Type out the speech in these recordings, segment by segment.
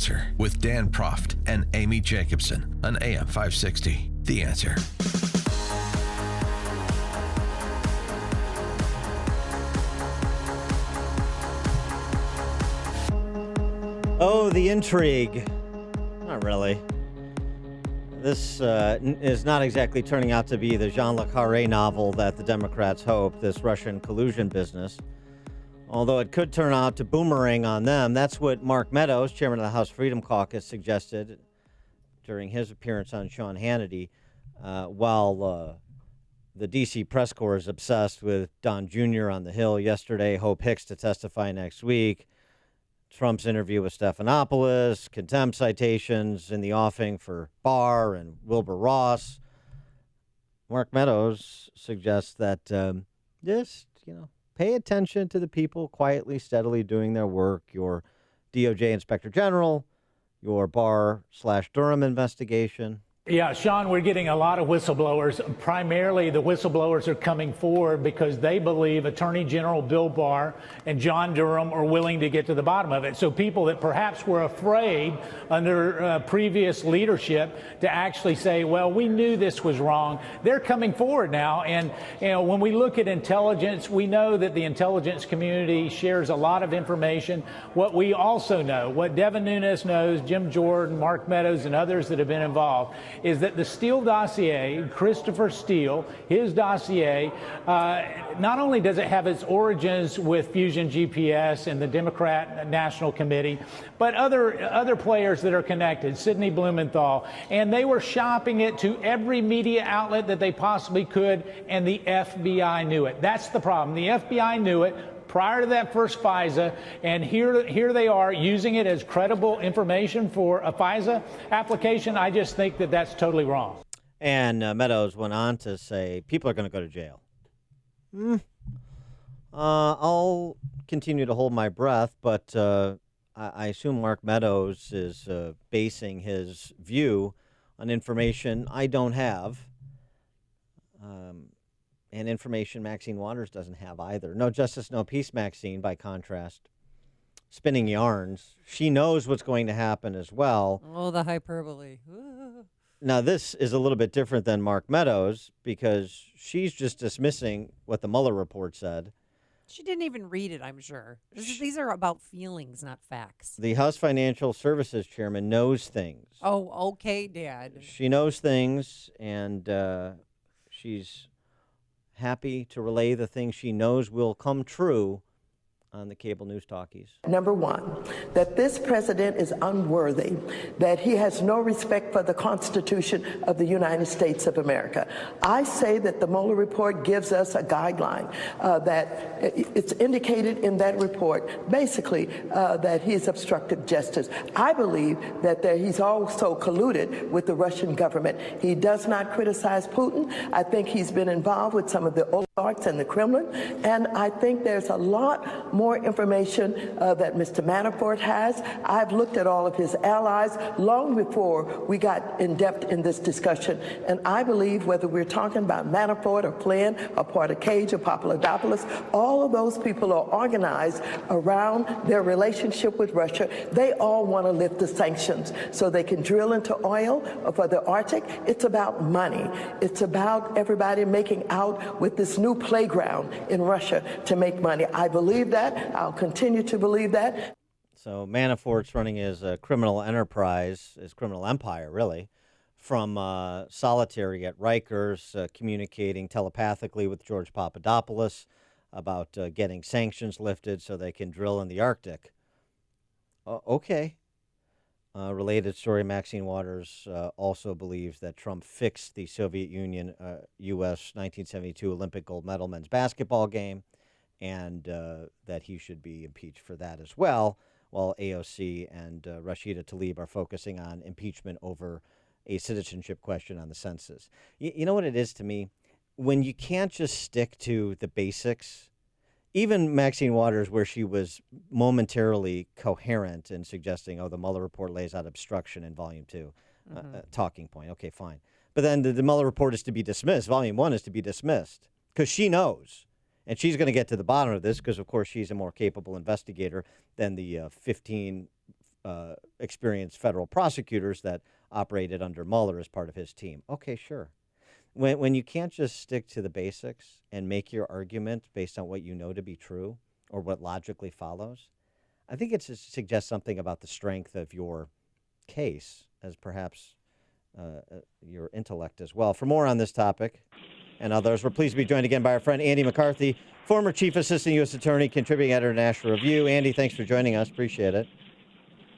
Answer with Dan Proft and Amy Jacobson on AM 560. The Answer. Oh, the intrigue. Not really. This is not exactly turning out to be the Jean Le Carré novel that the Democrats hope, this Russian collusion business. Although it could turn out to boomerang on them. That's what Mark Meadows, chairman of the House Freedom Caucus, suggested during his appearance on Sean Hannity, while the D.C. press corps is obsessed with Don Jr. on the Hill yesterday, Hope Hicks to testify next week, Trump's interview with Stephanopoulos, contempt citations in the offing for Barr and Wilbur Ross. Mark Meadows suggests that just, pay attention to the people quietly, steadily doing their work. Your DOJ Inspector General, your Barr/Durham investigation. Yeah, Sean, we're getting a lot of whistleblowers. Primarily, the whistleblowers are coming forward because they believe Attorney General Bill Barr and John Durham are willing to get to the bottom of it. So people that perhaps were afraid under previous leadership to actually say, well, we knew this was wrong, they're coming forward now. And, when we look at intelligence, we know that the intelligence community shares a lot of information. What we also know, what Devin Nunes knows, Jim Jordan, Mark Meadows, and others that have been involved, is that the Steele dossier, Christopher Steele, his dossier, not only does it have its origins with Fusion GPS and the Democrat National Committee, but other players that are connected, Sidney Blumenthal, and they were shopping it to every media outlet that they possibly could, and the FBI knew it. That's the problem. The FBI knew it prior to that first FISA, and here they are using it as credible information for a FISA application. I just think that that's totally wrong. And Meadows went on to say people are going to go to jail. I'll continue to hold my breath, but I assume Mark Meadows is basing his view on information I don't have. And information Maxine Waters doesn't have either. No justice, no peace, Maxine, by contrast. Spinning yarns. She knows what's going to happen as well. Oh, the hyperbole. Now, this is a little bit different than Mark Meadows because she's just dismissing what the Mueller report said. She didn't even read it, I'm sure. These are about feelings, not facts. The House Financial Services Chairman knows things. Oh, okay, Dad. She knows things, and she's happy to relay the things she knows will come true on the cable news talkies. Number one, that this president is unworthy, that he has no respect for the Constitution of the United States of America. I say that the Mueller report gives us a guideline that it's indicated in that report, basically, that he's obstructed justice. I believe that he's also colluded with the Russian government. He does not criticize Putin. I think he's been involved with some of the oligarchs in the Kremlin, and I think there's a lot more information that Mr. Manafort has. I've looked at all of his allies long before we got in depth in this discussion, and I believe whether we're talking about Manafort or Flynn or Porter-Cage or Papadopoulos, all of those people are organized around their relationship with Russia. They all want to lift the sanctions so they can drill into oil for the Arctic. It's about money. It's about everybody making out with this new playground in Russia to make money. I believe that. I'll continue to believe that. So Manafort's running his criminal enterprise, his criminal empire, really, from solitary at Rikers, communicating telepathically with George Papadopoulos about getting sanctions lifted so they can drill in the Arctic. Okay. Related story, Maxine Waters also believes that Trump fixed the Soviet Union U.S. 1972 Olympic gold medal men's basketball game, and that he should be impeached for that as well, while AOC and Rashida Tlaib are focusing on impeachment over a citizenship question on the census. You know what it is to me? When you can't just stick to the basics, even Maxine Waters, where she was momentarily coherent in suggesting, the Mueller report lays out obstruction in Volume 2, talking point. Okay, fine. But then the Mueller report is to be dismissed. Volume 1 is to be dismissed because she knows. And she's going to get to the bottom of this because, of course, she's a more capable investigator than the 15 experienced federal prosecutors that operated under Mueller as part of his team. Okay, sure. When you can't just stick to the basics and make your argument based on what you know to be true or what logically follows, I think it suggests something about the strength of your case as perhaps your intellect as well. For more on this topic and others, we're pleased to be joined again by our friend Andy McCarthy, former Chief Assistant U.S. Attorney, contributing editor to National Review. Andy, thanks for joining us. Appreciate it.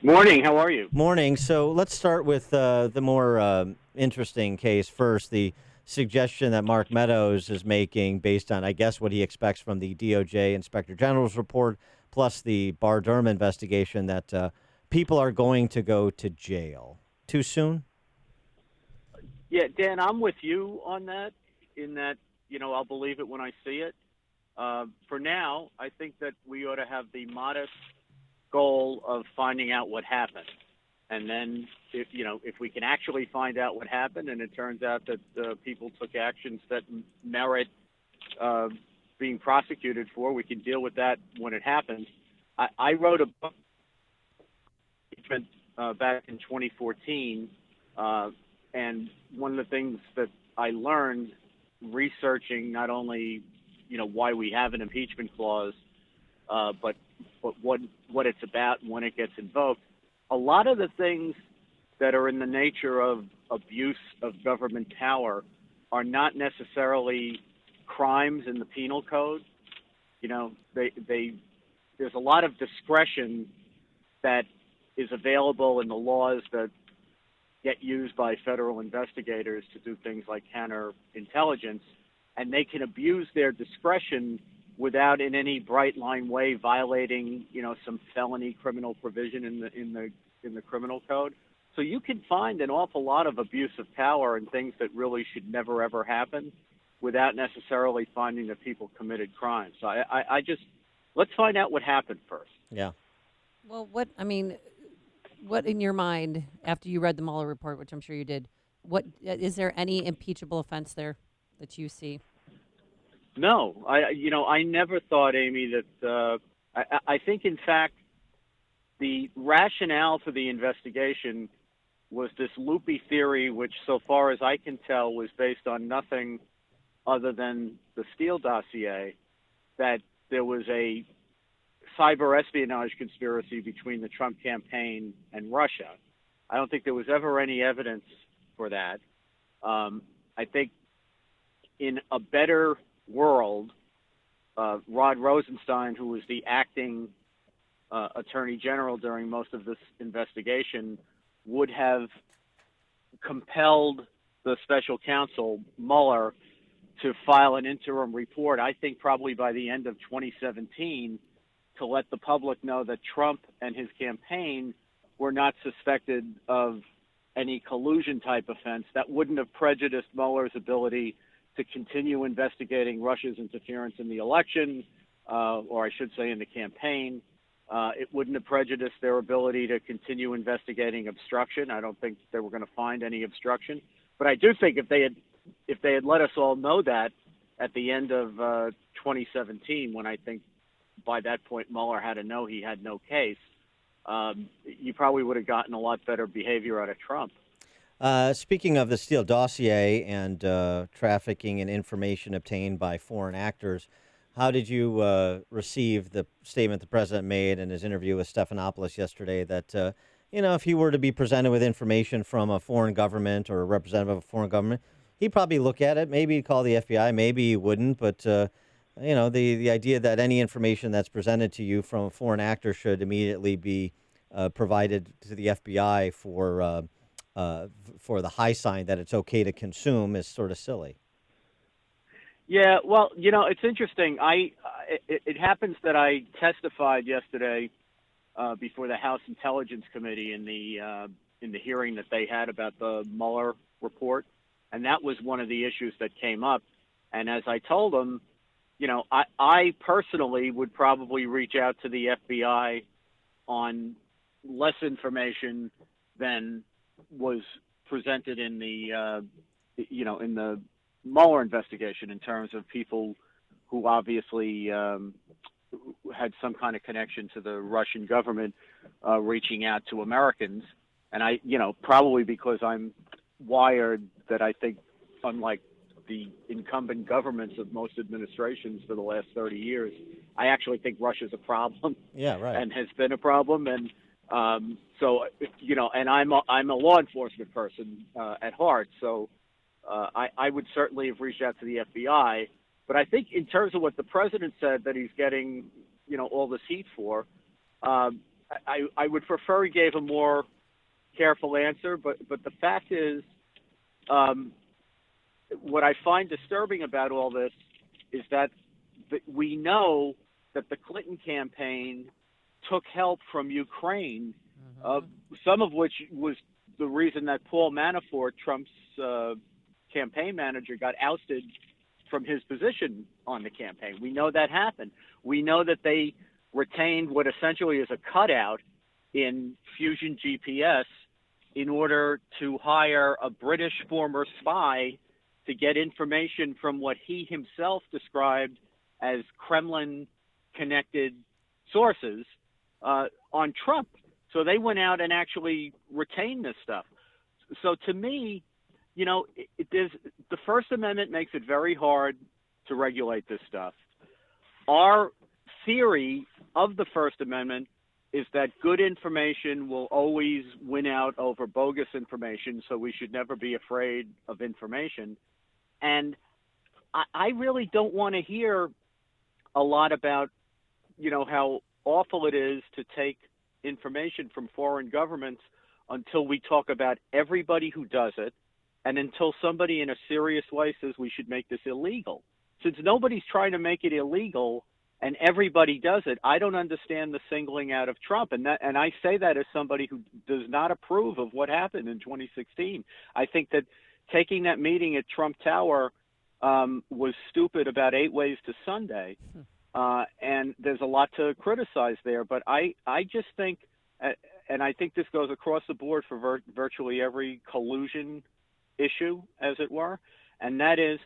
Morning. How are you? Morning. So let's start with the more interesting case first, the suggestion that Mark Meadows is making based on, I guess, what he expects from the DOJ Inspector General's report, plus the Bar Durham investigation, that people are going to go to jail. Too soon? Yeah, Dan, I'm with you on that, in that, I'll believe it when I see it. For now, I think that we ought to have the modest goal of finding out what happened. And then, if we can actually find out what happened and it turns out that people took actions that merit being prosecuted for, we can deal with that when it happens. I wrote a book back in 2014, and one of the things that I learned researching not only, why we have an impeachment clause, but what it's about and when it gets invoked. A lot of the things that are in the nature of abuse of government power are not necessarily crimes in the penal code. There's a lot of discretion that is available in the laws that get used by federal investigators to do things like counterintelligence, and they can abuse their discretion without in any bright line way violating, some felony criminal provision in the criminal code. So you can find an awful lot of abuse of power and things that really should never ever happen without necessarily finding that people committed crimes. So I just, let's find out what happened first. Yeah. Well, what in your mind, after you read the Mueller report, which I'm sure you did, what is there any impeachable offense there that you see? No, I never thought, Amy, that I think, in fact, the rationale for the investigation was this loopy theory, which, so far as I can tell, was based on nothing other than the Steele dossier, that there was a cyber espionage conspiracy between the Trump campaign and Russia. I don't think there was ever any evidence for that. I think in a better world, Rod Rosenstein, who was the acting attorney general during most of this investigation, would have compelled the special counsel, Mueller, to file an interim report, I think probably by the end of 2017, to let the public know that Trump and his campaign were not suspected of any collusion type offense. That wouldn't have prejudiced Mueller's ability to continue investigating Russia's interference in the election, or I should say in the campaign. It wouldn't have prejudiced their ability to continue investigating obstruction. I don't think they were going to find any obstruction. But I do think if they had let us all know that at the end of 2017, when I think by that point Mueller had to know he had no case, you probably would have gotten a lot better behavior out of Trump. Speaking of the Steele dossier and trafficking and information obtained by foreign actors, how did you receive the statement the president made in his interview with Stephanopoulos yesterday that, if he were to be presented with information from a foreign government or a representative of a foreign government, he'd probably look at it, maybe he'd call the FBI, maybe he wouldn't, but, the idea that any information that's presented to you from a foreign actor should immediately be provided to the FBI for the high sign that it's okay to consume is sort of silly. Yeah, well, it's interesting. It happens that I testified yesterday before the House Intelligence Committee in the hearing that they had about the Mueller report, and that was one of the issues that came up. And as I told them, I personally would probably reach out to the FBI on less information than was presented in the in the Mueller investigation, in terms of people who obviously had some kind of connection to the Russian government, reaching out to Americans. And I, probably because I'm wired that I think, unlike the incumbent governments of most administrations for the last 30 years, I actually think Russia's a problem. Yeah, right. And has been a problem. And so, and I'm a law enforcement person at heart. So I would certainly have reached out to the FBI. But I think in terms of what the president said that he's getting, all this heat for, I would prefer he gave a more careful answer. But the fact is, what I find disturbing about all this is that we know that the Clinton campaign took help from Ukraine, some of which was the reason that Paul Manafort, Trump's campaign manager, got ousted from his position on the campaign. We know that happened. We know that they retained what essentially is a cutout in Fusion GPS in order to hire a British former spy to get information from what he himself described as Kremlin-connected sources on Trump. So they went out and actually retained this stuff. So to me, the First Amendment makes it very hard to regulate this stuff. Our theory of the First Amendment is that good information will always win out over bogus information, so we should never be afraid of information. And I really don't want to hear a lot about, how awful it is to take information from foreign governments until we talk about everybody who does it and until somebody in a serious way says we should make this illegal. Since nobody's trying to make it illegal and everybody does it, I don't understand the singling out of Trump. And I say that as somebody who does not approve of what happened in 2016. I think that taking that meeting at Trump Tower was stupid about 8 ways to Sunday. And there's a lot to criticize there. But I just think, and I think this goes across the board for virtually every collusion issue, as it were, and that is,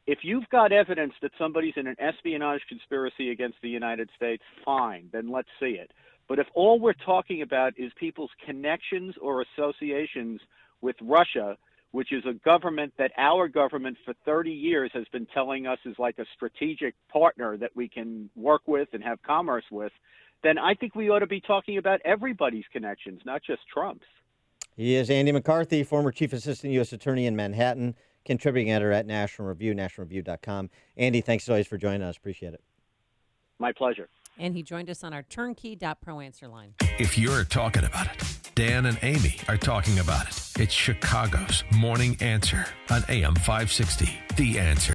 if you've got evidence that somebody's in an espionage conspiracy against the United States, fine, then let's see it. But if all we're talking about is people's connections or associations with Russia, which is a government that our government for 30 years has been telling us is like a strategic partner that we can work with and have commerce with, then I think we ought to be talking about everybody's connections, not just Trump's. He is Andy McCarthy, former Chief Assistant U.S. Attorney in Manhattan, contributing editor at National Review, nationalreview.com. Andy, thanks as always for joining us. Appreciate it. My pleasure. And he joined us on our turnkey.pro answer line. If you're talking about it, Dan and Amy are talking about it. It's Chicago's Morning Answer on AM 560. The Answer.